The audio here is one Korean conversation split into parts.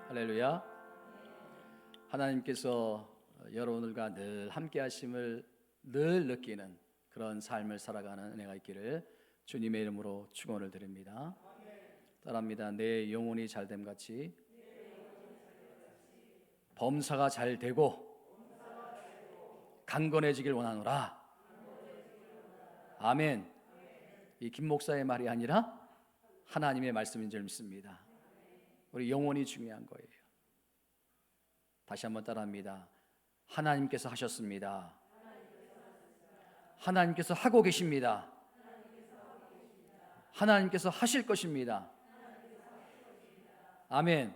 할렐루야. 하나님께서 여러분들과 늘 함께 하심을 늘 느끼는 그런 삶을 살아가는 은혜가 있기를 주님의 이름으로 축원을 드립니다. 따라합니다. 내 영혼이 잘됨 같이 범사가 잘 되고 강건해지길 원하노라. 아멘. 이 김 목사의 말이 아니라 하나님의 말씀인 줄 믿습니다. 우리 영혼이 중요한 거예요. 다시 한번 따라합니다. 하나님께서 하셨습니다. 하나님께서 하고 계십니다. 하나님께서 하실 것입니다. 아멘.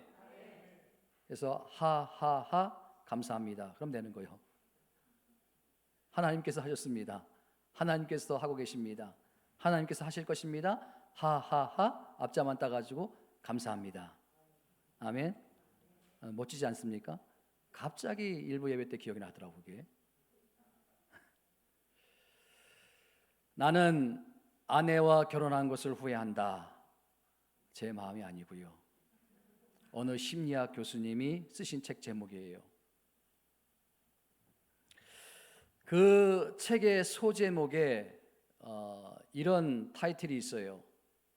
그래서 하하하 감사합니다. 그럼 되는 거예요. 하나님께서 하셨습니다. 하나님께서 하고 계십니다. 하나님께서 하실 것입니다. 하하하 앞자만 따가지고 감사합니다. 아멘. 멋지지 않습니까? 갑자기 일부 예배 때 기억이 나더라고요. 그게. 나는 아내와 결혼한 것을 후회한다. 제 마음이 아니고요. 어느 심리학 교수님이 쓰신 책 제목이에요. 그 책의 소제목에 이런 타이틀이 있어요.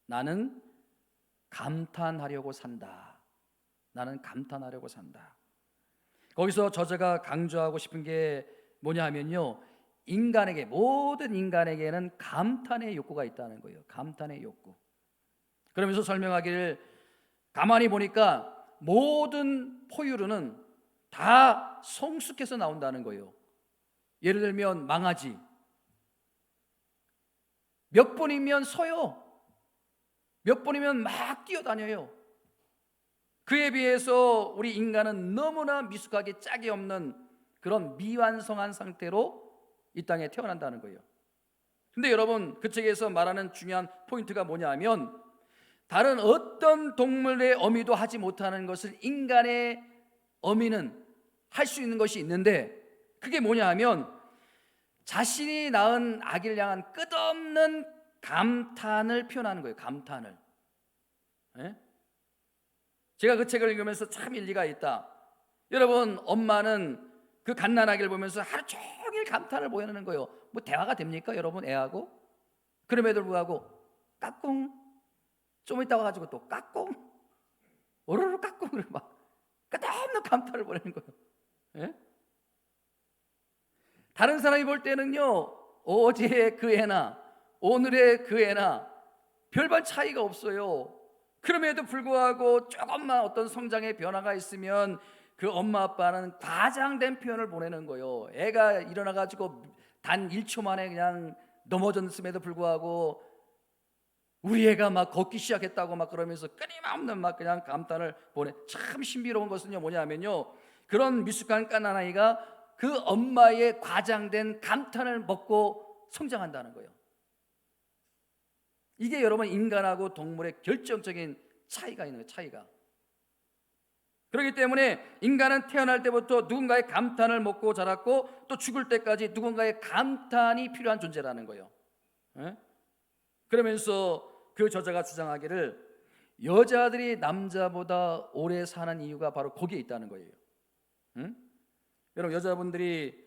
나는 감탄하려고 산다. 나는 감탄하려고 산다. 거기서 저자가 강조하고 싶은 게 뭐냐 하면요, 인간에게, 모든 인간에게는 감탄의 욕구가 있다는 거예요. 감탄의 욕구. 그러면서 설명하기를, 가만히 보니까 모든 포유류는 다 성숙해서 나온다는 거예요. 예를 들면 망아지, 몇 번이면 서요. 몇 번이면 막 뛰어다녀요. 그에 비해서 우리 인간은 너무나 미숙하게 짝이 없는 그런 미완성한 상태로 이 땅에 태어난다는 거예요. 근데 여러분, 그 책에서 말하는 중요한 포인트가 뭐냐 하면, 다른 어떤 동물의 어미도 하지 못하는 것을 인간의 어미는 할 수 있는 것이 있는데, 그게 뭐냐 하면 자신이 낳은 아기를 향한 끝없는 감탄을 표현하는 거예요. 감탄을. 예? 제가 그 책을 읽으면서 참 일리가 있다. 여러분, 엄마는 그 갓난아기를 보면서 하루 종일 감탄을 보이는 거예요. 뭐 대화가 됩니까 여러분, 애하고? 그럼에도 불구하고 까꿍, 좀 있다 와가지고 또 까꿍, 오르르 까꿍, 그래 막 끝없는 감탄을 보내는 거예요. 예? 다른 사람이 볼 때는요, 어제의 그 애나 오늘의 그 애나 별반 차이가 없어요. 그럼에도 불구하고 조금만 어떤 성장의 변화가 있으면 그 엄마 아빠는 과장된 표현을 보내는 거예요. 애가 일어나가지고 단 1초 만에 그냥 넘어졌음에도 불구하고 우리 애가 막 걷기 시작했다고 막 그러면서 끊임없는 막 그냥 감탄을 보내. 참 신비로운 것은요 뭐냐면요, 그런 미숙한 갓난아이가 그 엄마의 과장된 감탄을 먹고 성장한다는 거예요. 이게 여러분 인간하고 동물의 결정적인 차이가 있는 거예요. 차이가. 그렇기 때문에 인간은 태어날 때부터 누군가의 감탄을 먹고 자랐고, 또 죽을 때까지 누군가의 감탄이 필요한 존재라는 거예요. 예? 그러면서 그 저자가 주장하기를, 여자들이 남자보다 오래 사는 이유가 바로 거기에 있다는 거예요. 여러분, 여자분들이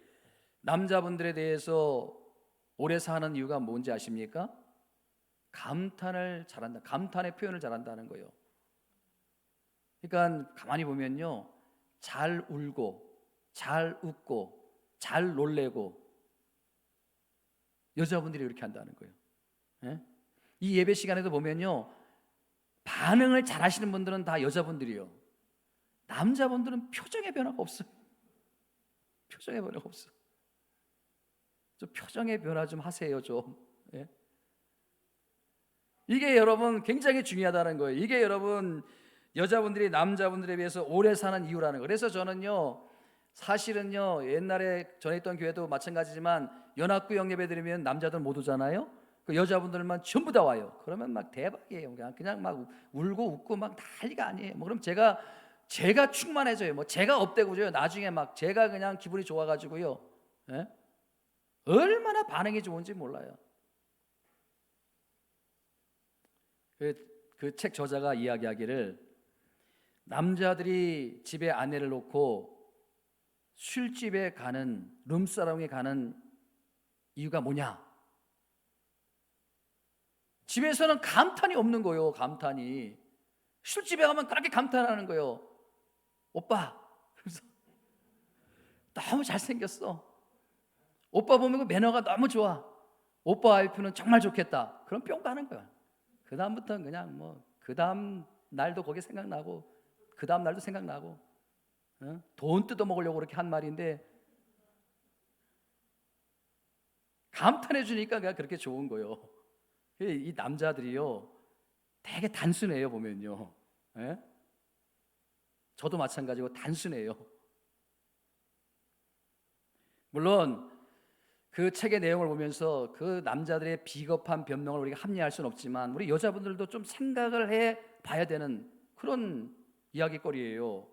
남자분들에 대해서 오래 사는 이유가 뭔지 아십니까? 감탄을 잘한다. 감탄의 표현을 잘한다는 거예요. 그러니까 가만히 보면요, 잘 울고 잘 웃고 잘 놀래고, 여자분들이 이렇게 한다는 거예요. 예? 이 예배 시간에도 보면요, 반응을 잘 하시는 분들은 다 여자분들이요. 남자분들은 표정의 변화가 없어요. 표정의 변화가 없어. 좀 표정의 변화 좀 하세요 좀. 예? 이게 여러분 굉장히 중요하다는 거예요. 이게 여러분 여자분들이 남자분들에 비해서 오래 사는 이유라는 거예요. 그래서 저는요, 사실은요, 옛날에 전에 있던 교회도 마찬가지지만 연합구역 예배 드리면 남자들 못 오잖아요. 그 여자분들만 전부 다 와요. 그러면 막 대박이에요. 그냥 막 울고 웃고 막 난리가 아니에요. 뭐 그럼 제가 충만해져요. 뭐 제가 업되고요. 나중에 막 제가 그냥 기분이 좋아가지고요. 예? 얼마나 반응이 좋은지 몰라요. 그 책 저자가 이야기하기를, 남자들이 집에 아내를 놓고 술집에 가는, 룸사롱에 가는 이유가 뭐냐? 집에서는 감탄이 없는 거예요. 감탄이. 술집에 가면 그렇게 감탄하는 거예요. 오빠, 그래서 너무 잘생겼어. 오빠 보면 그 매너가 너무 좋아. 오빠 와이프는 정말 좋겠다. 그럼 뿅 가는 거야. 그 다음부터는 그냥 뭐 그 다음 날도 거기 생각나고 그 다음 날도 생각나고, 돈 뜯어 먹으려고 그렇게 한 말인데 감탄해 주니까 그냥 그렇게 좋은 거예요. 이 남자들이요 되게 단순해요. 보면요, 예? 저도 마찬가지고 단순해요. 물론 그 책의 내용을 보면서 그 남자들의 비겁한 변명을 우리가 합리화할 수는 없지만 우리 여자분들도 좀 생각을 해 봐야 되는 그런 이야기거리예요.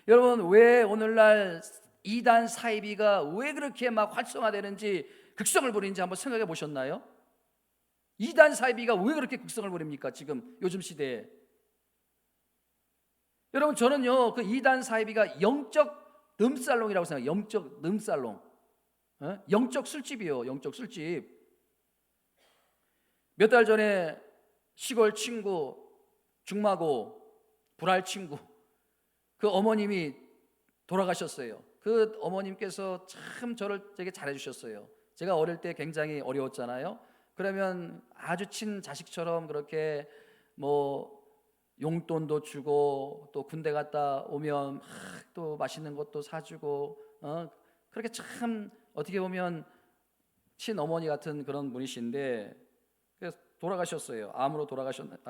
여러분, 왜 오늘날 이단 사이비가 왜 그렇게 막 활성화되는지, 극성을 부리는지 한번 생각해 보셨나요? 이단 사이비가 왜 그렇게 극성을 부립니까? 지금 요즘 시대에. 여러분, 저는요 그 이단 사이비가 영적 늠살롱이라고 생각해요. 영적 늠살롱, 영적 술집이요. 영적 술집. 몇 달 전에 시골 친구, 중마고 불알 친구, 그 어머님이 돌아가셨어요. 그 어머님께서 참 저를 되게 잘해주셨어요. 제가 어릴 때 굉장히 어려웠잖아요. 그러면 아주 친자식처럼 그렇게 뭐 용돈도 주고, 또 군대 갔다 오면 또 맛있는 것도 사주고, 그렇게 참 어떻게 보면 친어머니 같은 그런 분이신데, 그래서 돌아가셨어요. 암으로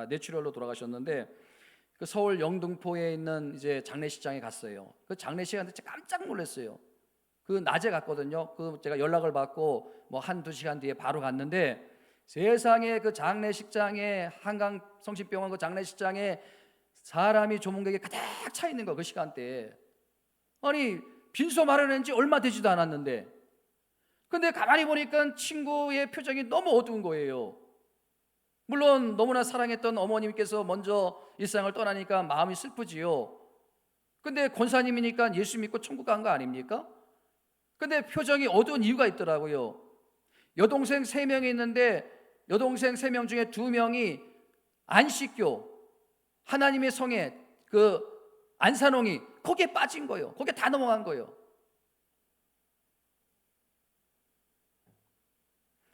뇌출혈로 돌아가셨는데, 그 서울 영등포에 있는 이제 장례식장에 갔어요. 그 장례식장에 깜짝 놀랐어요. 그 낮에 갔거든요. 그 제가 연락을 받고 뭐 한두 시간 뒤에 바로 갔는데, 세상에 그 장례식장에, 한강 성심병원 그 장례식장에 사람이 조문객이 가득 차 있는 거, 그 시간대에. 아니, 빈소 마련한 지 얼마 되지도 않았는데, 근데 가만히 보니까 친구의 표정이 너무 어두운 거예요. 물론 너무나 사랑했던 어머님께서 먼저 일상을 떠나니까 마음이 슬프지요. 근데 권사님이니까 예수 믿고 천국 간 거 아닙니까? 근데 표정이 어두운 이유가 있더라고요. 여동생 3명이 있는데 여동생 3명 중에 2명이 안식교, 하나님의 성에 그 안산홍이 거기에 빠진 거예요. 거기에 다 넘어간 거예요.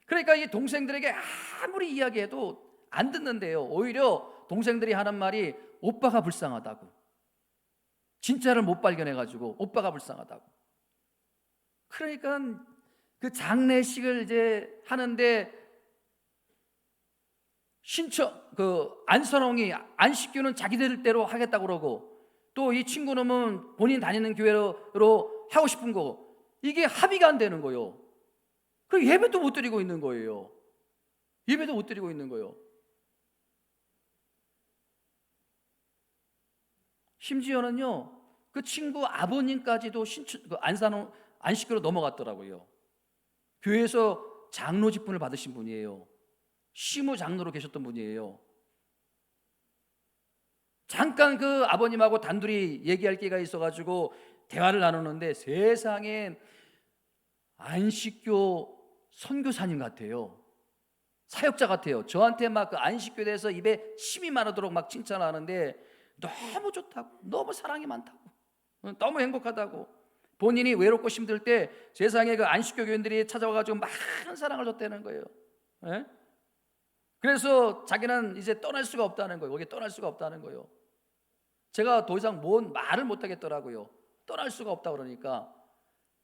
그러니까 이 동생들에게 아무리 이야기해도 안 듣는데요. 오히려 동생들이 하는 말이 오빠가 불쌍하다고. 진짜를 못 발견해가지고 오빠가 불쌍하다고. 그러니까 그 장례식을 이제 하는데 안선홍이 안식교는 자기들대로 하겠다고 그러고, 또 이 친구놈은 본인 다니는 교회로 하고 싶은 거고, 이게 합의가 안 되는 거예요. 그리고 예배도 못 드리고 있는 거예요. 예배도 못 드리고 있는 거예요. 심지어는요 그 친구 아버님까지도 안식교로 넘어갔더라고요. 교회에서 장로 직분을 받으신 분이에요. 시무 장로로 계셨던 분이에요. 잠깐 그 아버님하고 단둘이 얘기할 기회가 있어가지고 대화를 나누는데, 세상에 안식교 선교사님 같아요. 사역자 같아요. 저한테 막 그 안식교에 대해서 입에 침이 마르도록 막 칭찬하는데, 너무 좋다고, 너무 사랑이 많다고, 너무 행복하다고, 본인이 외롭고 힘들 때 세상에 그 안식교 교인들이 찾아와가지고 많은 사랑을 줬다는 거예요. 예? 그래서 자기는 이제 떠날 수가 없다는 거예요. 거기 떠날 수가 없다는 거예요. 제가 더 이상 뭔 말을 못 하겠더라고요. 떠날 수가 없다 그러니까.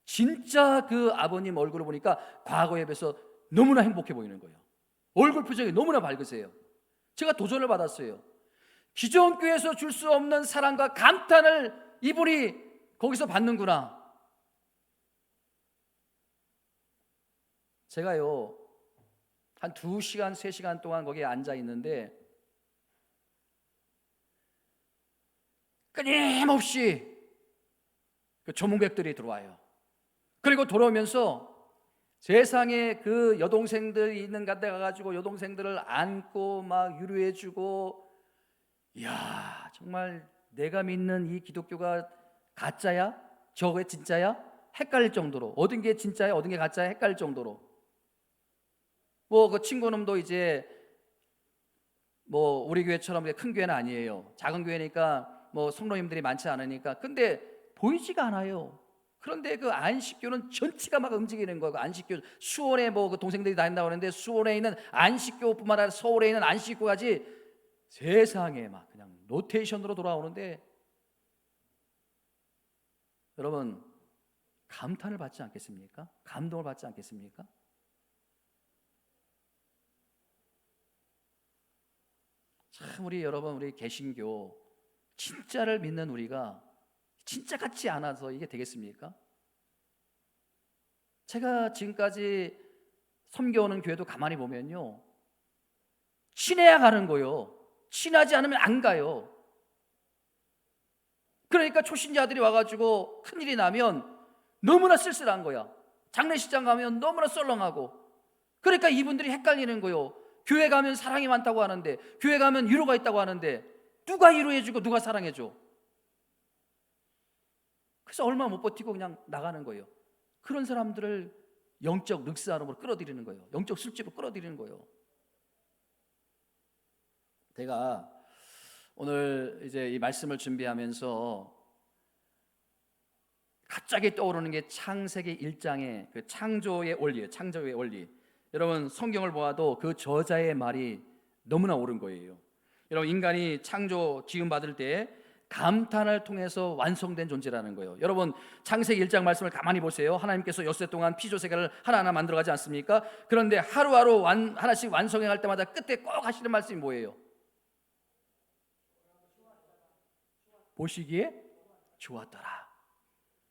진짜 그 아버님 얼굴을 보니까 과거에 비해서 너무나 행복해 보이는 거예요. 얼굴 표정이 너무나 밝으세요. 제가 도전을 받았어요. 기존 교회에서 줄 수 없는 사랑과 감탄을 이분이 거기서 받는구나. 제가요 한 2시간, 3시간 동안 거기에 앉아 있는데 끊임없이 그 조문객들이 들어와요. 그리고 돌아오면서 세상에 그 여동생들이 있는 데 가가지고 여동생들을 안고 막 위로해주고, 이야 정말 내가 믿는 이 기독교가 가짜야? 저게 진짜야? 헷갈릴 정도로, 어떤 게 진짜야, 어떤 게 가짜야 헷갈릴 정도로. 뭐 그 친구놈도 이제 뭐 우리 교회처럼 큰 교회는 아니에요. 작은 교회니까 뭐 성도님들이 많지 않으니까. 근데 보이지가 않아요. 그런데 그 안식교는 전체가 막 움직이는 거고, 안식교 수원에 뭐 그 동생들이 다닌다고 하는데 수원에 있는 안식교뿐만 아니라 서울에 있는 안식교까지 세상에 막 그냥 로테이션으로 돌아오는데, 여러분 감탄을 받지 않겠습니까? 감동을 받지 않겠습니까? 참 우리 여러분, 우리 개신교 진짜를 믿는 우리가 진짜 같지 않아서 이게 되겠습니까? 제가 지금까지 섬겨오는 교회도 가만히 보면요, 친해야 가는 거요. 친하지 않으면 안 가요. 그러니까 초신자들이 와가지고 큰일이 나면 너무나 쓸쓸한 거야. 장례식장 가면 너무나 썰렁하고. 그러니까 이분들이 헷갈리는 거요. 교회 가면 사랑이 많다고 하는데, 교회 가면 위로가 있다고 하는데, 누가 위로해주고 누가 사랑해줘? 그래서 얼마 못 버티고 그냥 나가는 거예요. 그런 사람들을 영적 늑스아름으로 끌어들이는 거예요. 영적 술집으로 끌어들이는 거예요. 제가 오늘 이제 이 말씀을 준비하면서 갑자기 떠오르는 게 창세기 1장의 그 창조의 원리예요. 창조의 원리. 여러분 성경을 보아도 그 저자의 말이 너무나 옳은 거예요. 여러분 인간이 창조 지음 받을 때 감탄을 통해서 완성된 존재라는 거예요. 여러분 창세기 1장 말씀을 가만히 보세요. 하나님께서 엿새 동안 피조 세계를 하나하나 만들어가지 않습니까? 그런데 하루하루 하나씩 완성해 갈 때마다 끝에 꼭 하시는 말씀이 뭐예요? 보시기에 좋았더라.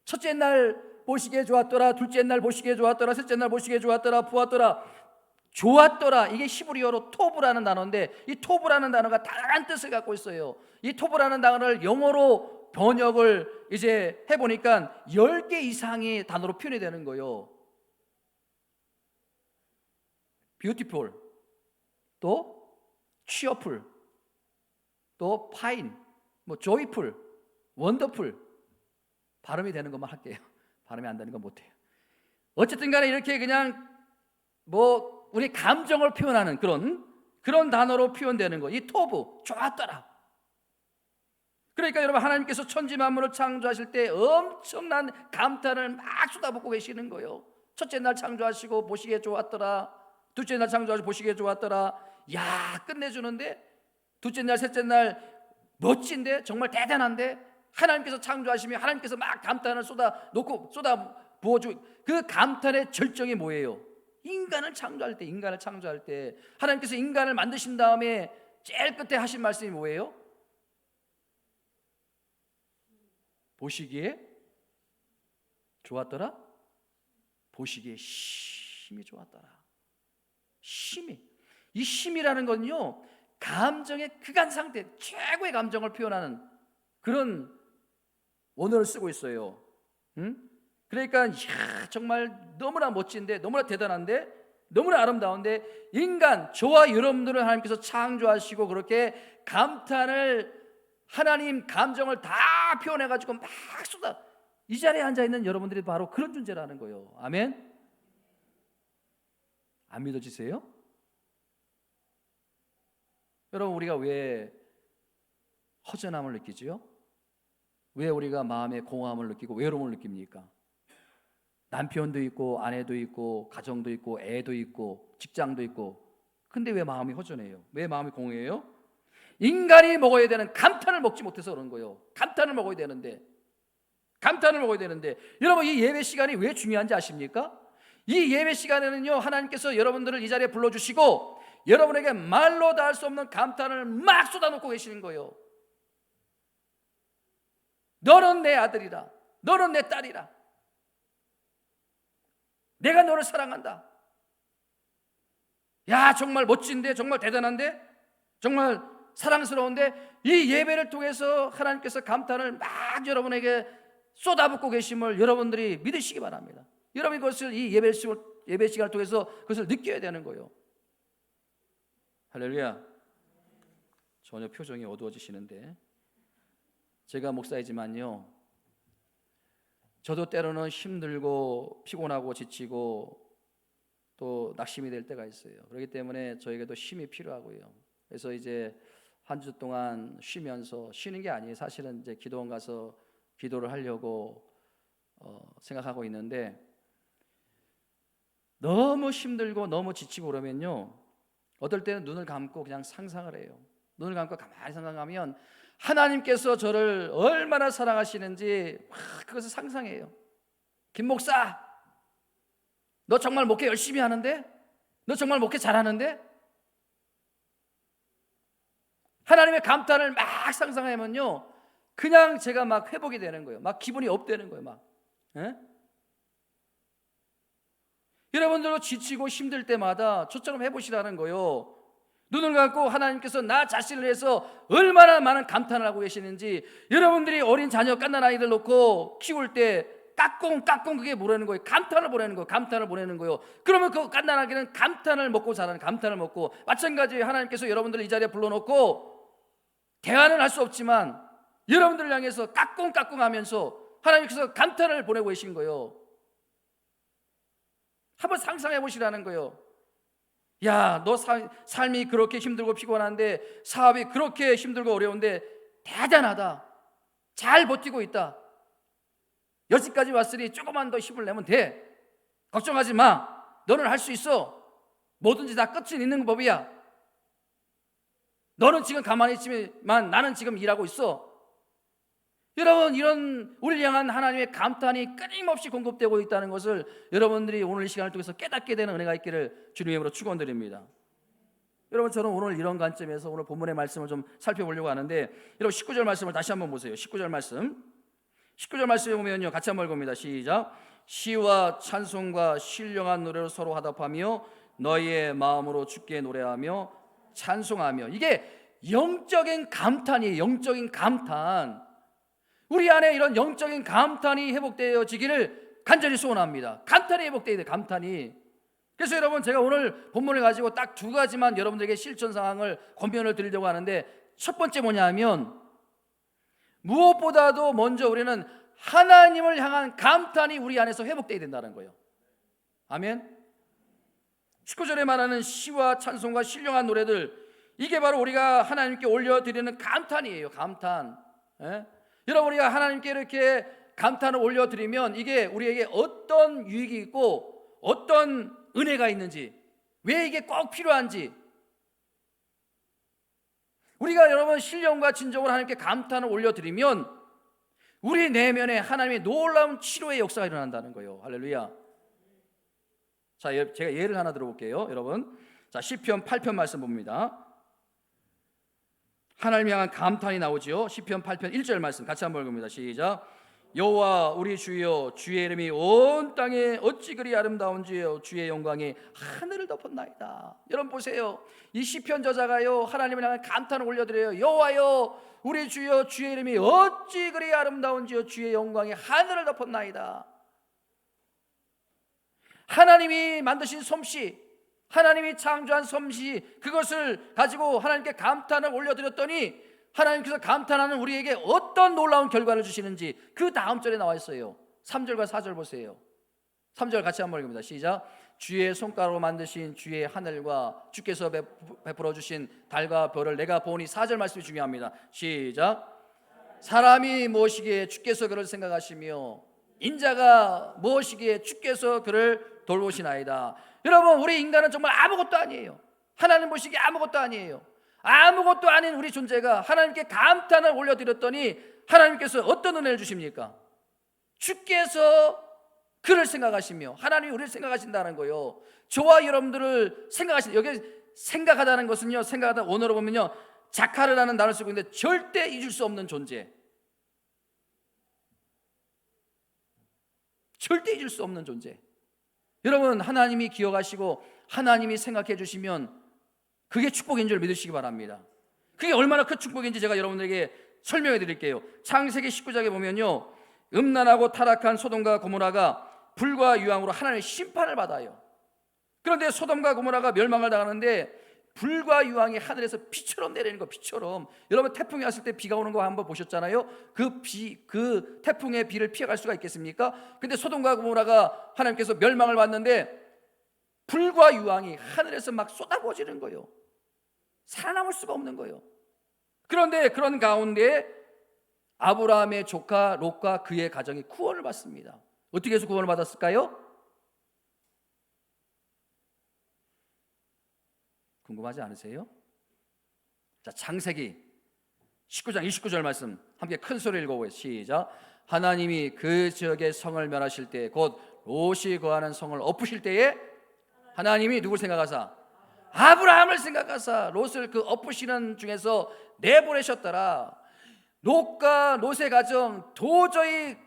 첫째 날 보시기에 좋았더라. 둘째 날 보시기에 좋았더라. 셋째 날 보시기에 좋았더라. 보았더라. 좋았더라. 이게 히브리어로 토브라는 단어인데, 이 토브라는 단어가 다양한 뜻을 갖고 있어요. 이 토브라는 단어를 영어로 번역을 이제 해보니까 10개 이상의 단어로 표현이 되는 거예요. beautiful, 또 cheerful, 또 fine, 뭐 joyful, wonderful. 발음이 되는 것만 할게요. 발음이 안 되는 건 못해요. 어쨌든 간에 이렇게 그냥 뭐 우리 감정을 표현하는 그런 단어로 표현되는 거. 이 토브, 좋았더라. 그러니까 여러분 하나님께서 천지 만물을 창조하실 때 엄청난 감탄을 막 쏟아붓고 계시는 거예요. 첫째 날 창조하시고 보시기에 좋았더라. 둘째 날 창조하시고 보시기에 좋았더라. 야, 끝내주는데, 둘째 날 셋째 날 멋진데, 정말 대단한데, 하나님께서 창조하시면 하나님께서 막 감탄을 쏟아 부어주고, 그 감탄의 절정이 뭐예요? 인간을 창조할 때 하나님께서 인간을 만드신 다음에 제일 끝에 하신 말씀이 뭐예요? 보시기에 좋았더라. 보시기에 심히 좋았더라. 심히. 이 심이라는 건요, 감정의 극한 상태, 최고의 감정을 표현하는 그런 원어를 쓰고 있어요. 그러니까 정말 너무나 멋진데, 너무나 대단한데, 너무나 아름다운데, 인간 저와 여러분들은 하나님께서 창조하시고 그렇게 감탄을, 하나님 감정을 다 표현해가지고 막 쏟아, 이 자리에 앉아있는 여러분들이 바로 그런 존재라는 거예요. 아멘? 안 믿어지세요? 여러분 우리가 왜 허전함을 느끼지요? 왜 우리가 마음에 공허함을 느끼고 외로움을 느낍니까? 남편도 있고 아내도 있고 가정도 있고 애도 있고 직장도 있고, 근데 왜 마음이 허전해요? 왜 마음이 공허해요? 인간이 먹어야 되는 감탄을 먹지 못해서 그런 거예요. 감탄을 먹어야 되는데 여러분 이 예배 시간이 왜 중요한지 아십니까? 이 예배 시간에는요, 하나님께서 여러분들을 이 자리에 불러주시고 여러분에게 말로 다 할 수 없는 감탄을 막 쏟아놓고 계시는 거예요. 너는 내 아들이라, 너는 내 딸이라, 내가 너를 사랑한다. 야, 정말 멋진데, 정말 대단한데, 정말 사랑스러운데, 이 예배를 통해서 하나님께서 감탄을 막 여러분에게 쏟아붓고 계심을 여러분들이 믿으시기 바랍니다. 여러분이 그것을 이 예배 시간을 통해서 그것을 느껴야 되는 거예요. 할렐루야. 전혀 표정이 어두워지시는데, 제가 목사이지만요, 저도 때로는 힘들고 피곤하고 지치고 또 낙심이 될 때가 있어요. 그렇기 때문에 저에게도 힘이 필요하고요. 그래서 이제 한 주 동안 쉬면서, 쉬는 게 아니에요. 사실은 이제 기도원 가서 기도를 하려고 생각하고 있는데, 너무 힘들고 너무 지치고 그러면요, 어떨 때는 눈을 감고 그냥 상상을 해요. 눈을 감고 가만히 생각하면 하나님께서 저를 얼마나 사랑하시는지 막 그것을 상상해요. 김 목사, 너 정말 목회 열심히 하는데? 너 정말 목회 잘하는데? 하나님의 감탄을 막 상상하면요, 그냥 제가 막 회복이 되는 거예요. 막 기분이 업되는 거예요. 막. 예? 여러분들도 지치고 힘들 때마다 저처럼 해보시라는 거예요. 눈을 감고 하나님께서 나 자신을 위해서 얼마나 많은 감탄을 하고 계시는지. 여러분들이 어린 자녀 갓난 아이들 놓고 키울 때 까꿍 그게 뭐라는 거예요? 감탄을 보내는 거예요. 감탄을 보내는 거예요. 그러면 그 갓난 아기는 감탄을 먹고 자라는, 감탄을 먹고, 마찬가지 하나님께서 여러분들을 이 자리에 불러놓고 대화는 할 수 없지만 여러분들을 향해서 까꿍 하면서 하나님께서 감탄을 보내고 계신 거예요. 한번 상상해 보시라는 거예요. 야, 너 삶이 그렇게 힘들고 피곤한데, 사업이 그렇게 힘들고 어려운데 대단하다. 잘 버티고 있다. 여기까지 왔으니 조금만 더 힘을 내면 돼. 걱정하지 마. 너는 할 수 있어. 뭐든지 다 끝은 있는 법이야. 너는 지금 가만히 있지만 나는 지금 일하고 있어. 여러분, 이런 우리를 향한 하나님의 감탄이 끊임없이 공급되고 있다는 것을 여러분들이 오늘 이 시간을 통해서 깨닫게 되는 은혜가 있기를 주님의 이름으로 축원드립니다. 여러분, 저는 오늘 이런 관점에서 오늘 본문의 말씀을 좀 살펴보려고 하는데, 여러분 19절 말씀을 다시 한번 보세요. 19절 말씀에 보면요, 같이 한번 읽어봅니다. 시작. 시와 찬송과 신령한 노래로 서로 화답하며 너희의 마음으로 주께 노래하며 찬송하며. 이게 영적인 감탄이에요. 영적인 감탄. 우리 안에 이런 영적인 감탄이 회복되어지기를 간절히 소원합니다. 감탄이 회복되어야 돼요. 감탄이. 그래서 여러분, 제가 오늘 본문을 가지고 딱 두 가지만 여러분들에게 실천 상황을 권면을 드리려고 하는데, 첫 번째 뭐냐면, 무엇보다도 먼저 우리는 하나님을 향한 감탄이 우리 안에서 회복되어야 된다는 거예요. 아멘. 19절에 말하는 시와 찬송과 신령한 노래들, 이게 바로 우리가 하나님께 올려드리는 감탄이에요. 감탄. 예? 여러분, 우리가 하나님께 이렇게 감탄을 올려드리면 이게 우리에게 어떤 유익이 있고 어떤 은혜가 있는지, 왜 이게 꼭 필요한지, 우리가 여러분 신령과 진정으로 하나님께 감탄을 올려드리면 우리 내면에 하나님의 놀라운 치료의 역사가 일어난다는 거예요. 할렐루야. 자, 제가 예를 하나 들어볼게요. 여러분, 자, 시편 8편 말씀 봅니다. 하나님 향한 감탄이 나오지요. 시편 8편 1절 말씀 같이 한번 읽습니다. 시작. 여호와 우리 주여, 주의 이름이 온 땅에 어찌 그리 아름다운지요, 주의 영광이 하늘을 덮었나이다. 여러분 보세요. 이 시편 저자가요, 하나님을 향한 감탄을 올려드려요. 여호와여 우리 주여, 주의 이름이 어찌 그리 아름다운지요, 주의 영광이 하늘을 덮었나이다. 하나님이 만드신 솜씨, 하나님이 창조한 솜씨, 그것을 가지고 하나님께 감탄을 올려드렸더니 하나님께서 감탄하는 우리에게 어떤 놀라운 결과를 주시는지 그 다음 절에 나와 있어요. 3절과 4절 보세요. 3절 같이 한번 읽습니다. 시작. 주의 손가락으로 만드신 주의 하늘과 주께서 베풀어 주신 달과 별을 내가 보니. 4절 말씀이 중요합니다. 시작. 사람이 무엇이기에 주께서 그를 생각하시며 인자가 무엇이기에 주께서 그를 돌보시나이다. 여러분, 우리 인간은 정말 아무것도 아니에요. 하나님 보시기에 아무것도 아니에요. 아무것도 아닌 우리 존재가 하나님께 감탄을 올려드렸더니 하나님께서 어떤 은혜를 주십니까? 주께서 그를 생각하시며, 하나님이 우리를 생각하신다는 거예요. 저와 여러분들을 생각하신다. 여기 생각하다는 것은요, 생각하다 원어로 보면요, 자카르라는 단어를 쓰고 있는데 절대 잊을 수 없는 존재, 절대 잊을 수 없는 존재. 여러분, 하나님이 기억하시고 하나님이 생각해 주시면 그게 축복인 줄 믿으시기 바랍니다. 그게 얼마나 큰 축복인지 제가 여러분들에게 설명해 드릴게요. 창세기 19장에 보면요, 음란하고 타락한 소돔과 고모라가 불과 유황으로 하나님의 심판을 받아요. 그런데 소돔과 고모라가 멸망을 당하는데 불과 유황이 하늘에서 비처럼 내리는 거, 비처럼. 여러분 태풍이 왔을 때 비가 오는 거 한번 보셨잖아요. 그 태풍의 비를 피해갈 수가 있겠습니까? 근데 소돔과 고모라가 하나님께서 멸망을 받는데 불과 유황이 하늘에서 막 쏟아부어지는 거예요. 살아남을 수가 없는 거예요. 그런데 그런 가운데 아브라함의 조카 롯과 그의 가정이 구원을 받습니다. 어떻게 해서 구원을 받았을까요? 궁금하지 않으세요? 자, 창세기 19장 29절 말씀 함께 큰 소리를 읽어보세요. 시작. 하나님이 그 지역의 성을 멸하실 때, 곧 롯이 거하는 성을 엎으실 때에 하나님이 누굴 생각하사? 아브라함을 생각하사 롯을 그 엎으시는 중에서 내보내셨더라. 롯과 롯의 가정 도저히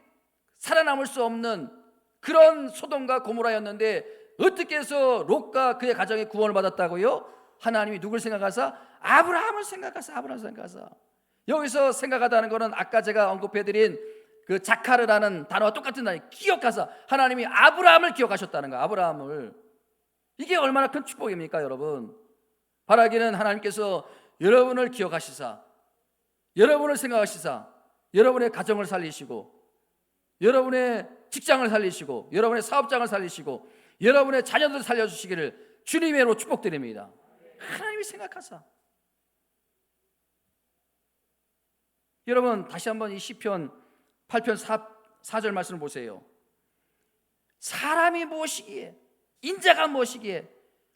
살아남을 수 없는 그런 소돔과 고모라였는데 어떻게 해서 롯과 그의 가정이 구원을 받았다고요? 하나님이 누굴 생각하사? 아브라함을 생각하사. 아브라함을 생각하사. 여기서 생각하다는 것은 아까 제가 언급해드린 그 자카르라는 단어와 똑같은 단어, 기억하사. 하나님이 아브라함을 기억하셨다는 거예요. 아브라함을. 이게 얼마나 큰 축복입니까, 여러분? 바라기는 하나님께서 여러분을 기억하시사, 여러분을 생각하시사, 여러분의 가정을 살리시고, 여러분의 직장을 살리시고, 여러분의 사업장을 살리시고, 여러분의 자녀들을 살려주시기를 주님의 이름으로 축복드립니다. 하나님이 생각하사. 여러분 다시 한번 이 시편 8편 4절 말씀을 보세요. 사람이 무엇이기에, 인자가 무엇이기에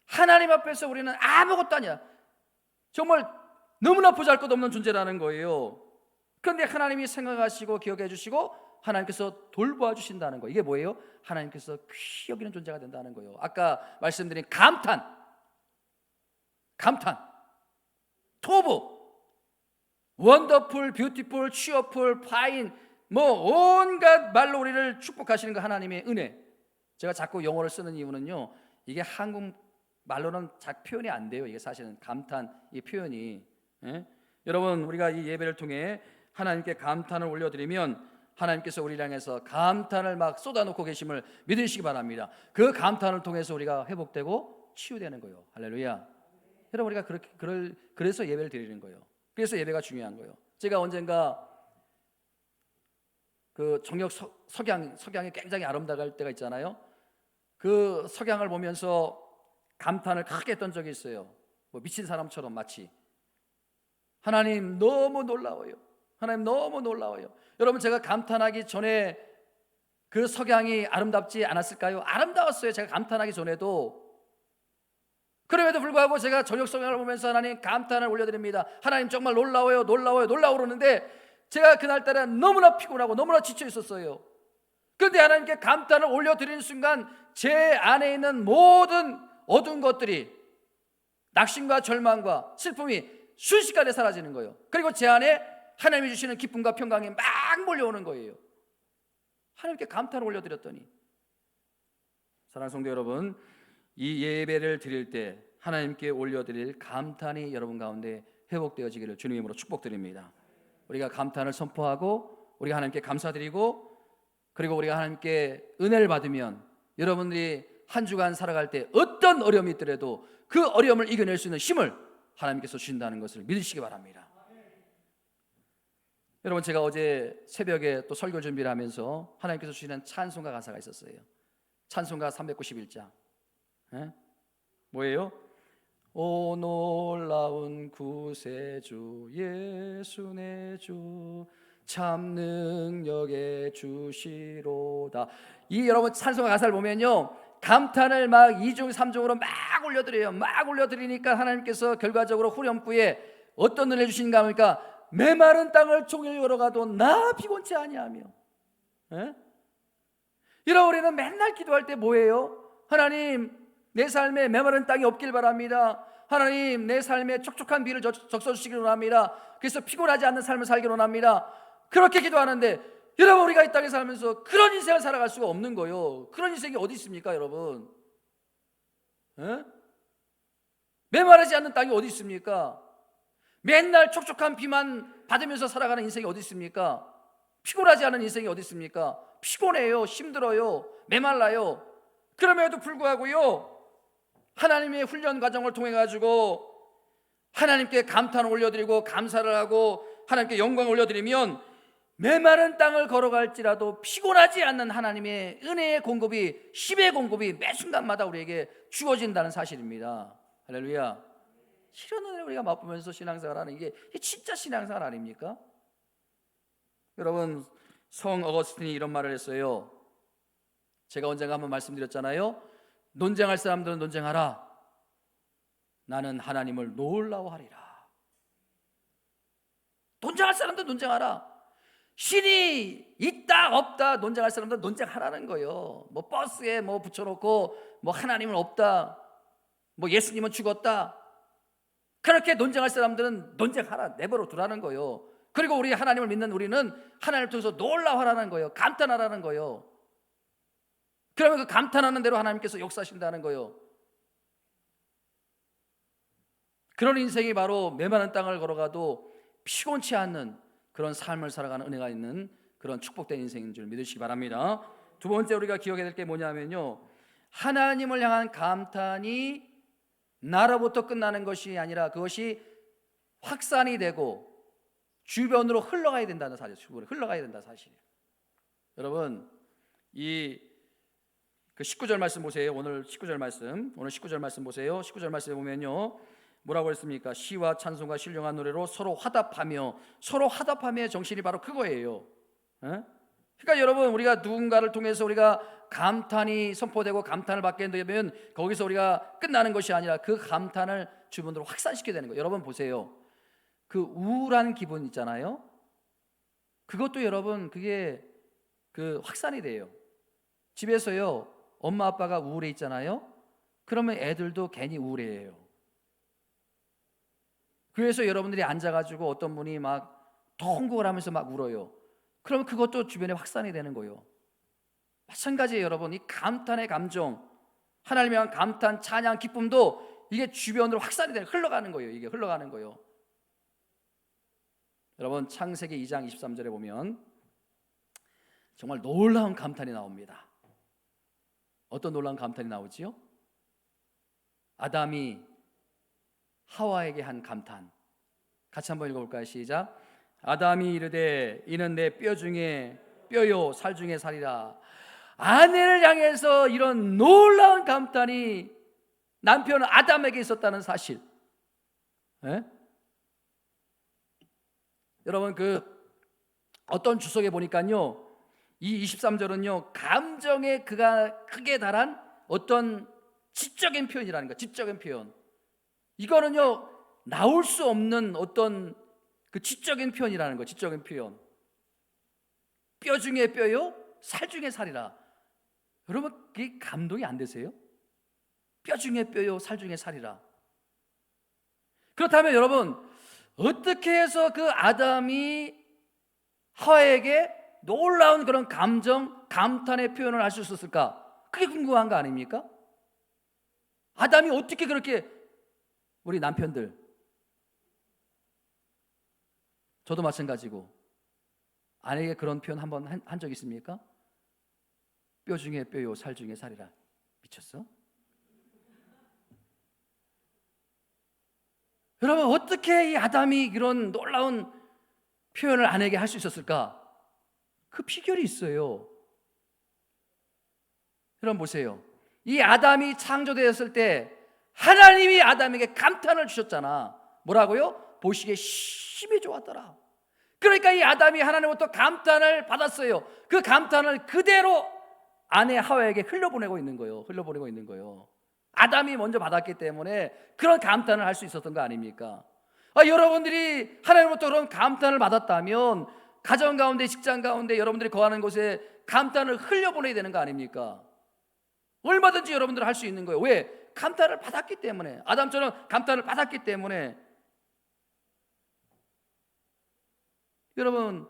하나님 앞에서 우리는 아무것도 아니야. 정말 너무나 보잘것없는 존재라는 거예요. 그런데 하나님이 생각하시고 기억해 주시고 하나님께서 돌보아 주신다는 거예요. 이게 뭐예요? 하나님께서 귀히 여기는 존재가 된다는 거예요. 아까 말씀드린 감탄, 토브, 원더풀, 뷰티풀, 취어풀, 파인, 뭐 온갖 말로 우리를 축복하시는 거 하나님의 은혜. 제가 자꾸 영어를 쓰는 이유는요, 이게 한국 말로는 잘 표현이 안 돼요. 이게 사실은 감탄 이 표현이. 예? 여러분 우리가 이 예배를 통해 하나님께 감탄을 올려드리면 하나님께서 우리를 향해서 감탄을 막 쏟아놓고 계심을 믿으시기 바랍니다. 그 감탄을 통해서 우리가 회복되고 치유되는 거예요. 할렐루야. 여러분 우리가 그래서 예배를 드리는 거예요. 그래서 예배가 중요한 거예요. 제가 언젠가 그 정역 석양이 굉장히 아름다울 때가 있잖아요. 그 석양을 보면서 감탄을 크게 했던 적이 있어요. 뭐 미친 사람처럼 마치. 하나님 너무 놀라워요. 하나님 너무 놀라워요. 여러분 제가 감탄하기 전에 그 석양이 아름답지 않았을까요? 아름다웠어요. 제가 감탄하기 전에도. 그럼에도 불구하고 제가 저녁 석양을 보면서 하나님 감탄을 올려드립니다. 하나님 정말 놀라워요, 놀라워요, 놀라워 그러는데 제가 그날따라 너무나 피곤하고 너무나 지쳐 있었어요. 그런데 하나님께 감탄을 올려드리는 순간 제 안에 있는 모든 어두운 것들이, 낙심과 절망과 슬픔이 순식간에 사라지는 거예요. 그리고 제 안에 하나님이 주시는 기쁨과 평강이 막 몰려오는 거예요. 하나님께 감탄을 올려드렸더니, 사랑하는 성도 여러분, 이 예배를 드릴 때 하나님께 올려드릴 감탄이 여러분 가운데 회복되어지기를 주님의 이름으로 축복드립니다. 우리가 감탄을 선포하고 우리가 하나님께 감사드리고 그리고 우리가 하나님께 은혜를 받으면 여러분들이 한 주간 살아갈 때 어떤 어려움이 있더라도 그 어려움을 이겨낼 수 있는 힘을 하나님께서 주신다는 것을 믿으시기 바랍니다. 여러분 제가 어제 새벽에 또 설교 준비를 하면서 하나님께서 주시는 찬송가 가사가 있었어요. 찬송가 391장. 뭐예요? 오 놀라운 구세주 예수 내 주 참 능력의 주시로다. 이 여러분 찬송가 가사를 보면요, 감탄을 막 2중 3중으로 막 올려드려요. 막 올려드리니까 하나님께서 결과적으로 후렴구에 어떤 은혜 주신가 하니까 메마른 땅을 종일 걸어가도 나 피곤치 아니하며. 이런 우리는 맨날 기도할 때 뭐예요? 하나님 내 삶에 메마른 땅이 없길 바랍니다. 하나님 내 삶에 촉촉한 비를 적셔주시길 원합니다. 그래서 피곤하지 않는 삶을 살길 원합니다. 그렇게 기도하는데 여러분 우리가 이 땅에 살면서 그런 인생을 살아갈 수가 없는 거예요. 그런 인생이 어디 있습니까 여러분? 메마르지 않는 땅이 어디 있습니까? 맨날 촉촉한 비만 받으면서 살아가는 인생이 어디 있습니까? 피곤하지 않은 인생이 어디 있습니까? 피곤해요, 힘들어요, 메말라요. 그럼에도 불구하고요, 하나님의 훈련 과정을 통해 가지고 하나님께 감탄을 올려드리고 감사를 하고 하나님께 영광을 올려드리면 메마른 땅을 걸어갈지라도 피곤하지 않는 하나님의 은혜의 공급이, 심의 공급이 매 순간마다 우리에게 주어진다는 사실입니다. 할렐루야. 이런 은혜를 우리가 맛보면서 신앙생활 하는 게 진짜 신앙생활 아닙니까? 여러분, 성 어거스틴이 이런 말을 했어요. 제가 언젠가 한번 말씀드렸잖아요. 논쟁할 사람들은 논쟁하라. 나는 하나님을 놀라워하리라. 논쟁할 사람들은 논쟁하라. 신이 있다 없다 논쟁할 사람들은 논쟁하라는 거예요. 뭐 버스에 뭐 붙여놓고 뭐 하나님은 없다, 뭐 예수님은 죽었다, 그렇게 논쟁할 사람들은 논쟁하라, 내버려 두라는 거예요. 그리고 우리 하나님을 믿는 우리는 하나님을 통해서 놀라워하라는 거예요. 감탄하라는 거예요. 그러면 그 감탄하는 대로 하나님께서 역사하신다는 거예요. 그런 인생이 바로 메마른 땅을 걸어가도 피곤치 않는 그런 삶을 살아가는 은혜가 있는 그런 축복된 인생인 줄 믿으시기 바랍니다. 두 번째 우리가 기억해야 될 게 뭐냐면요, 하나님을 향한 감탄이 나로부터 끝나는 것이 아니라 그것이 확산이 되고 주변으로 흘러가야 된다는 사실, 주변으로 흘러가야 된다는 사실이에요. 여러분, 그 19절 말씀 보세요. 오늘 19절 말씀 보세요. 19절 말씀에 보면요, 뭐라고 했습니까? 시와 찬송과 신령한 노래로 서로 화답함의 정신이 바로 그거예요. 그러니까 여러분, 우리가 누군가를 통해서 우리가 감탄이 선포되고 감탄을 받게 되면 거기서 우리가 끝나는 것이 아니라 그 감탄을 주변으로 확산시켜야 되는 거예요. 여러분 보세요. 그 우울한 기분 있잖아요. 그것도 여러분 그게 그 확산이 돼요. 집에서요, 엄마 아빠가 우울해 있잖아요. 그러면 애들도 괜히 우울해해요. 그래서 여러분들이 앉아가지고 어떤 분이 막 통곡을 하면서 막 울어요. 그러면 그것도 주변에 확산이 되는 거예요. 마찬가지예요. 여러분, 이 감탄의 감정, 하나님에 대한 감탄, 찬양, 기쁨도 이게 주변으로 확산이 되는, 흘러가는 거예요. 이게 흘러가는 거예요. 여러분, 창세기 2장 23절에 보면 정말 놀라운 감탄이 나옵니다. 어떤 놀라운 감탄이 나오지요? 아담이 하와에게 한 감탄. 같이 한번 읽어볼까요? 시작. 아담이 이르되 이는 내 뼈 중에 뼈요 살 중에 살이라. 아내를 향해서 이런 놀라운 감탄이 남편 아담에게 있었다는 사실. 예? 여러분, 그 어떤 주석에 보니까요, 이 23절은요 감정의 그가 크게 달한 어떤 지적인 표현이라는 거예요. 지적인 표현. 이거는요 나올 수 없는 어떤 그 지적인 표현이라는 거예요. 지적인 표현. 뼈 중에 뼈요 살 중에 살이라. 여러분, 그게 감동이 안 되세요? 뼈 중에 뼈요 살 중에 살이라. 그렇다면 여러분, 어떻게 해서 그 아담이 하와에게 놀라운 그런 감정, 감탄의 표현을 할 수 있었을까? 그게 궁금한 거 아닙니까? 아담이 어떻게 그렇게, 우리 남편들, 저도 마찬가지고 아내에게 그런 표현 한번 한 적 있습니까? 뼈 중에 뼈요 살 중에 살이라. 미쳤어? 여러분, 어떻게 이 아담이 이런 놀라운 표현을 아내에게 할 수 있었을까? 그 비결이 있어요. 여러분 보세요. 이 아담이 창조되었을 때 하나님이 아담에게 감탄을 주셨잖아. 뭐라고요? 보시기에 심히 좋았더라. 그러니까 이 아담이 하나님으로부터 감탄을 받았어요. 그 감탄을 그대로 아내 하와에게 흘려보내고 있는 거예요. 아담이 먼저 받았기 때문에 그런 감탄을 할 수 있었던 거 아닙니까? 여러분들이 하나님으로부터 그런 감탄을 받았다면 가정 가운데, 직장 가운데, 여러분들이 거하는 곳에 감탄을 흘려보내야 되는 거 아닙니까? 얼마든지 여러분들 할 수 있는 거예요. 왜? 감탄을 받았기 때문에. 아담처럼 감탄을 받았기 때문에. 여러분,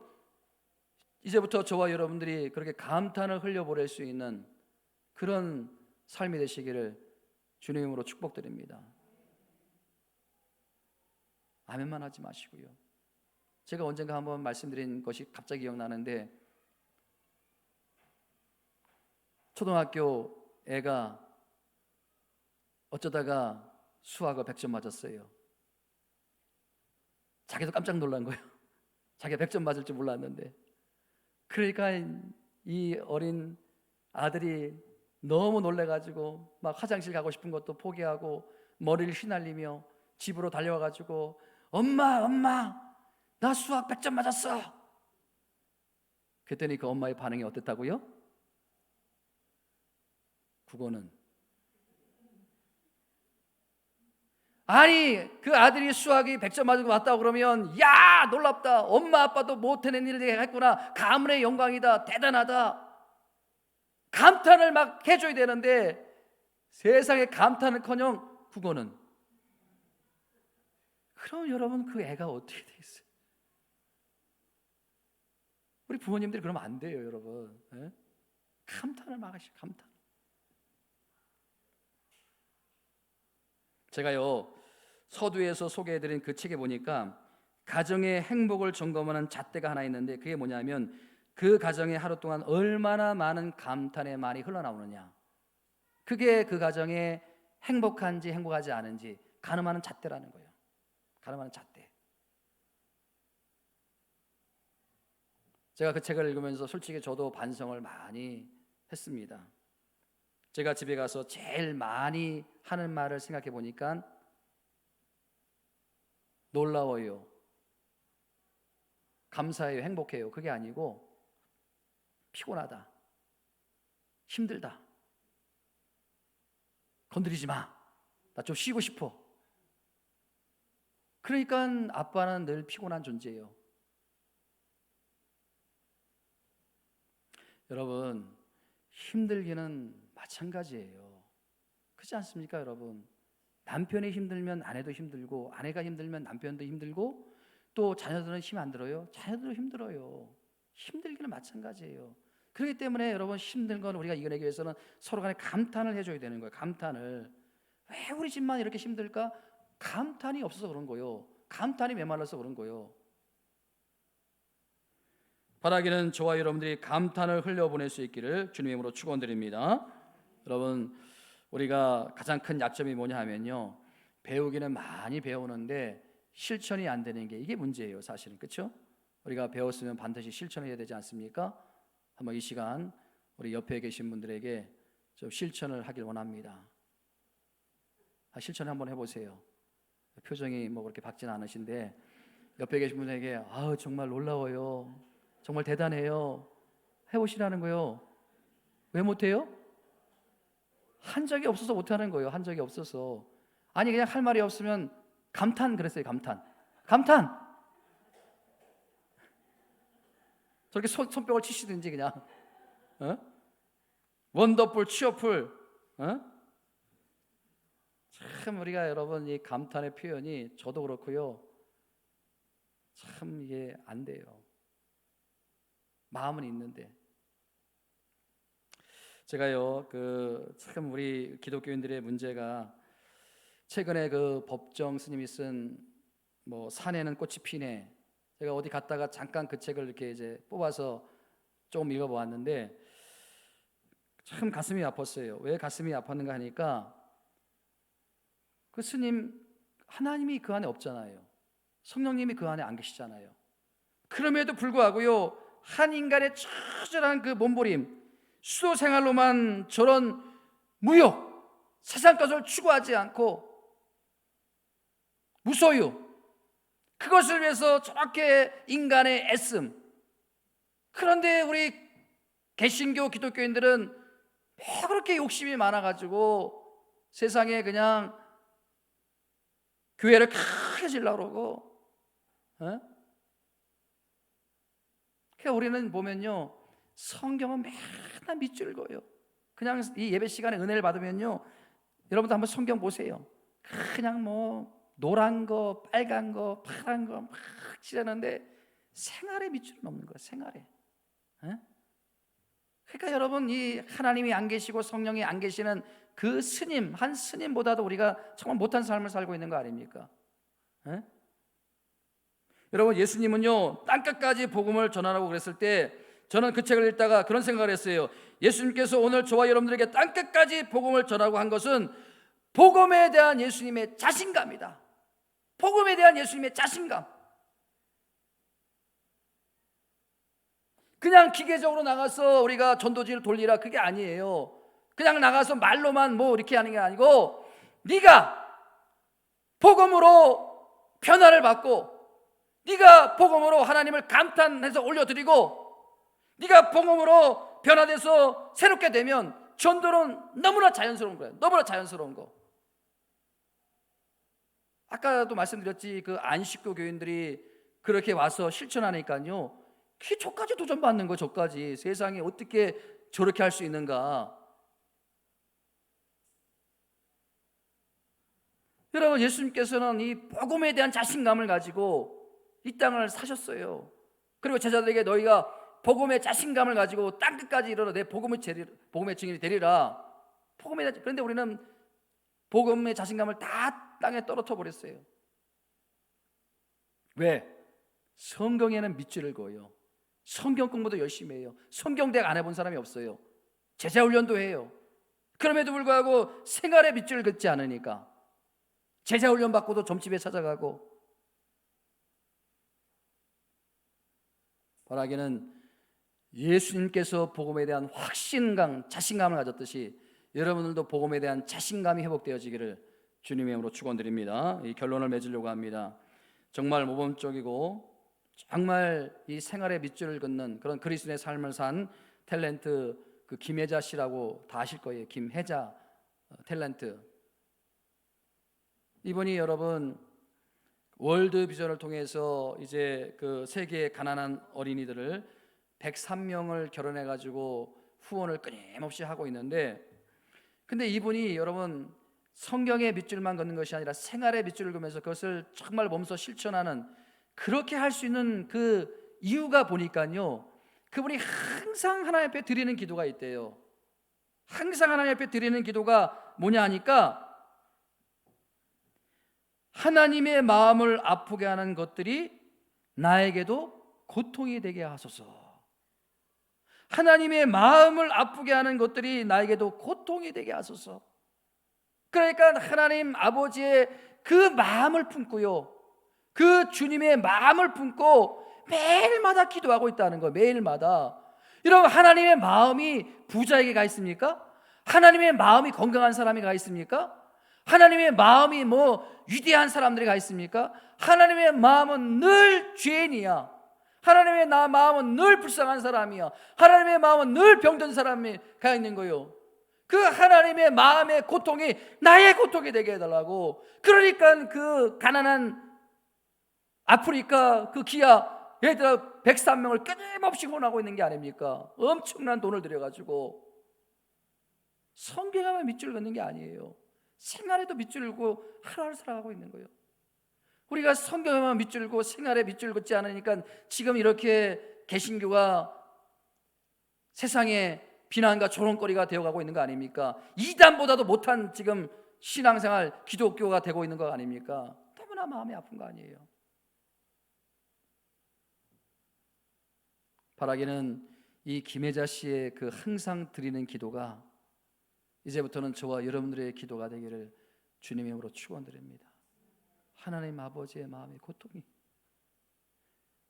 이제부터 저와 여러분들이 그렇게 감탄을 흘려보낼 수 있는 그런 삶이 되시기를 주님으로 축복드립니다. 아멘만 하지 마시고요. 제가 언젠가 한번 말씀드린 것이 갑자기 기억나는데, 초등학교 애가 어쩌다가 수학을 100점 맞았어요. 자기도 깜짝 놀란 거예요. 자기가 100점 맞을 줄 몰랐는데. 그러니까 이 어린 아들이 너무 놀래가지고 막 화장실 가고 싶은 것도 포기하고 머리를 휘날리며 집으로 달려와가지고 엄마 나 수학 100점 맞았어. 그랬더니 그 엄마의 반응이 어땠다고요? 국어는 아니 그 아들이 수학이 100점 맞고 왔다고 그러면 야 놀랍다, 엄마 아빠도 못해낸 일을 했구나, 가문의 영광이다, 대단하다, 감탄을 막 해줘야 되는데 세상에 감탄은커녕 국어는. 그럼 여러분 그 애가 어떻게 돼 있어요? 우리 부모님들이 그러면 안 돼요 여러분. 예? 감탄을 막 하시고 감탄. 제가요 서두에서 소개해드린 그 책에 보니까 가정의 행복을 점검하는 잣대가 하나 있는데 그게 뭐냐면 그 가정에 하루 동안 얼마나 많은 감탄의 말이 흘러나오느냐, 그게 그 가정에 행복한지 행복하지 않은지 가늠하는 잣대라는 거예요. 가늠하는 잣대. 제가 그 책을 읽으면서 솔직히 저도 반성을 많이 했습니다. 제가 집에 가서 제일 많이 하는 말을 생각해 보니까 놀라워요, 감사해요, 행복해요, 그게 아니고 피곤하다, 힘들다, 건드리지 마, 나 좀 쉬고 싶어. 그러니까 아빠는 늘 피곤한 존재예요. 여러분 힘들기는 마찬가지예요. 그렇지 않습니까 여러분? 남편이 힘들면 아내도 힘들고, 아내가 힘들면 남편도 힘들고, 또 자녀들은 힘 안 들어요? 자녀들도 힘들어요. 힘들기는 마찬가지예요. 그렇기 때문에 여러분 힘든 건 우리가 이겨내기 위해서는 서로 간에 감탄을 해줘야 되는 거예요. 감탄을. 왜 우리 집만 이렇게 힘들까? 감탄이 없어서 그런 거예요. 감탄이 메말라서 그런 거예요. 바라기는 저와 여러분들이 감탄을 흘려보낼 수 있기를 주님의 이름으로 축원드립니다. 여러분 우리가 가장 큰 약점이 뭐냐 하면요, 배우기는 많이 배우는데 실천이 안 되는 게 이게 문제예요 사실은. 그렇죠? 우리가 배웠으면 반드시 실천해야 되지 않습니까? 한번 이 시간 우리 옆에 계신 분들에게 좀 실천을 하길 원합니다. 실천 한번 해보세요. 표정이 뭐 그렇게 밝진 않으신데 옆에 계신 분에게 정말 놀라워요, 정말 대단해요 해보시라는 거예요. 왜 못해요? 한 적이 없어서 못하는 거예요. 한 적이 없어서. 아니 그냥 할 말이 없으면 감탄 그랬어요. 감탄 저렇게 손뼉을 치시든지 그냥 원더풀, 취어풀. 참 우리가 여러분 이 감탄의 표현이 저도 그렇고요, 참 이게 안 돼요. 마음은 있는데. 제가요 참 우리 기독교인들의 문제가 최근에 그 법정 스님이 쓴 뭐 산에는 꽃이 피네, 제가 어디 갔다가 잠깐 그 책을 이렇게 이제 뽑아서 조금 읽어보았는데 참 가슴이 아팠어요. 왜 가슴이 아팠는가 하니까 그 스님 하나님이 그 안에 없잖아요. 성령님이 그 안에 안 계시잖아요. 그럼에도 불구하고요 한 인간의 처절한 그 몸부림, 수도 생활로만 저런 무욕, 세상 것을 추구하지 않고 무소유, 그것을 위해서 저렇게 인간의 애씀. 그런데 우리 개신교 기독교인들은 왜 그렇게 욕심이 많아가지고 세상에 그냥 교회를 크게 지으려고 그러고. 그러니까 우리는 보면요 성경은 맨날 밑줄 그어요. 그냥 이 예배 시간에 은혜를 받으면요 여러분도 한번 성경 보세요. 그냥 뭐 노란 거, 빨간 거, 파란 거 막 칠하는데 생활에 밑줄은 없는 거예요. 생활에. 그러니까 여러분 이 하나님이 안 계시고 성령이 안 계시는 그 스님, 한 스님보다도 우리가 정말 못한 삶을 살고 있는 거 아닙니까? 여러분 예수님은요 땅끝까지 복음을 전하라고 그랬을 때 저는 그 책을 읽다가 그런 생각을 했어요. 예수님께서 오늘 저와 여러분들에게 땅끝까지 복음을 전하고 한 것은 복음에 대한 예수님의 자신감이다. 복음에 대한 예수님의 자신감. 그냥 기계적으로 나가서 우리가 전도지를 돌리라, 그게 아니에요. 그냥 나가서 말로만 뭐 이렇게 하는 게 아니고, 네가 복음으로 변화를 받고, 네가 복음으로 하나님을 감탄해서 올려드리고, 네가 복음으로 변화돼서 새롭게 되면 전도는 너무나 자연스러운 거예요. 너무나 자연스러운 거. 아까도 말씀드렸지, 그 안식교 교인들이 그렇게 와서 실천하니까요, 그게 저까지 도전받는 거예요. 저까지. 세상에 어떻게 저렇게 할 수 있는가. 여러분, 예수님께서는 이 복음에 대한 자신감을 가지고 이 땅을 사셨어요. 그리고 제자들에게 너희가 복음의 자신감을 가지고 땅 끝까지 이르러 내 복음의 증인이 되리라. 그런데 우리는 복음의 자신감을 다 땅에 떨어뜨려 버렸어요. 왜? 성경에는 밑줄을 그어요. 성경 공부도 열심히 해요. 성경대학 안 해본 사람이 없어요. 제자훈련도 해요. 그럼에도 불구하고 생활에 밑줄을 긋지 않으니까 제자훈련 받고도 점집에 찾아가고. 바라기는 예수님께서 복음에 대한 확신감, 자신감을 가졌듯이 여러분들도 복음에 대한 자신감이 회복되어지기를 주님의 이름으로 축원드립니다. 이 결론을 맺으려고 합니다. 정말 모범적이고 정말 이 생활의 밑줄을 긋는 그런 그리스도의 삶을 산 탤런트, 그 김혜자 씨라고 다 아실 거예요. 김혜자 탤런트. 이분이 여러분 월드 비전을 통해서 이제 그 세계의 가난한 어린이들을 103명을 결혼해 가지고 후원을 끊임없이 하고 있는데, 근데 이분이 여러분 성경의 밑줄만 걷는 것이 아니라 생활의 밑줄을 그으면서 그것을 정말 몸소 실천하는, 그렇게 할 수 있는 그 이유가 보니까요, 그분이 항상 하나님 앞에 드리는 기도가 있대요. 항상 하나님 앞에 드리는 기도가 뭐냐 하니까, 하나님의 마음을 아프게 하는 것들이 나에게도 고통이 되게 하소서. 하나님의 마음을 아프게 하는 것들이 나에게도 고통이 되게 하소서. 그러니까 하나님 아버지의 그 마음을 품고요, 그 주님의 마음을 품고 매일마다 기도하고 있다는 거예요. 매일마다. 여러분, 하나님의 마음이 부자에게 가 있습니까? 하나님의 마음이 건강한 사람이 가 있습니까? 하나님의 마음이 뭐 위대한 사람들이 가 있습니까? 하나님의 마음은 늘 죄인이야. 하나님의 마음은 늘 불쌍한 사람이야. 하나님의 마음은 늘 병든 사람이 가 있는 거예요. 그 하나님의 마음의 고통이 나의 고통이 되게 해달라고. 그러니까 그 가난한 아프리카 그 기아 얘들아 103명을 끊임없이 후원하고 있는 게 아닙니까? 엄청난 돈을 들여가지고. 성경에만 밑줄 긋는 게 아니에요. 생활에도 밑줄을 긋고 하루하루 살아가고 있는 거예요. 우리가 성경에만 밑줄을 긋고 생활에 밑줄을 긋지 않으니까 지금 이렇게 개신교가 세상에 비난과 조롱거리가 되어가고 있는 거 아닙니까? 이단보다도 못한 지금 신앙생활 기독교가 되고 있는 거 아닙니까? 너무나 마음이 아픈 거 아니에요. 바라기는 이 김혜자 씨의 그 항상 드리는 기도가 이제부터는 저와 여러분들의 기도가 되기를 주님의 이름으로 축원드립니다. 하나님 아버지의 마음의 고통이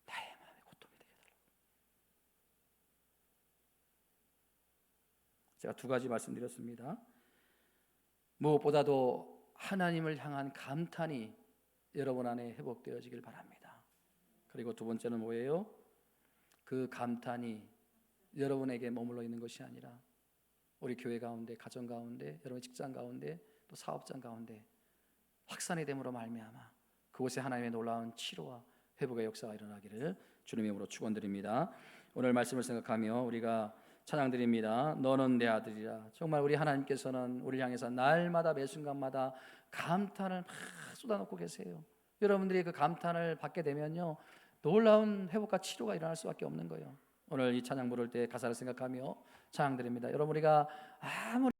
나의 마음의 고통이 되게 해달라고. 제가 두 가지 말씀드렸습니다. 무엇보다도 하나님을 향한 감탄이 여러분 안에 회복되어지길 바랍니다. 그리고 두 번째는 뭐예요? 그 감탄이 여러분에게 머물러 있는 것이 아니라 우리 교회 가운데, 가정 가운데, 여러분 직장 가운데, 또 사업장 가운데 확산이 됨으로 말미암아 그곳에 하나님의 놀라운 치료와 회복의 역사가 일어나기를 주님의 이름으로 축원드립니다. 오늘 말씀을 생각하며 우리가 찬양드립니다. 너는 내 아들이라. 정말 우리 하나님께서는 우리를 향해서 날마다 매 순간마다 감탄을 막 쏟아놓고 계세요. 여러분들이 그 감탄을 받게 되면요, 놀라운 회복과 치료가 일어날 수밖에 없는 거예요. 오늘 이 찬양 부를 때 가사를 생각하며 찬양드립니다. 여러분, 우리가 아무리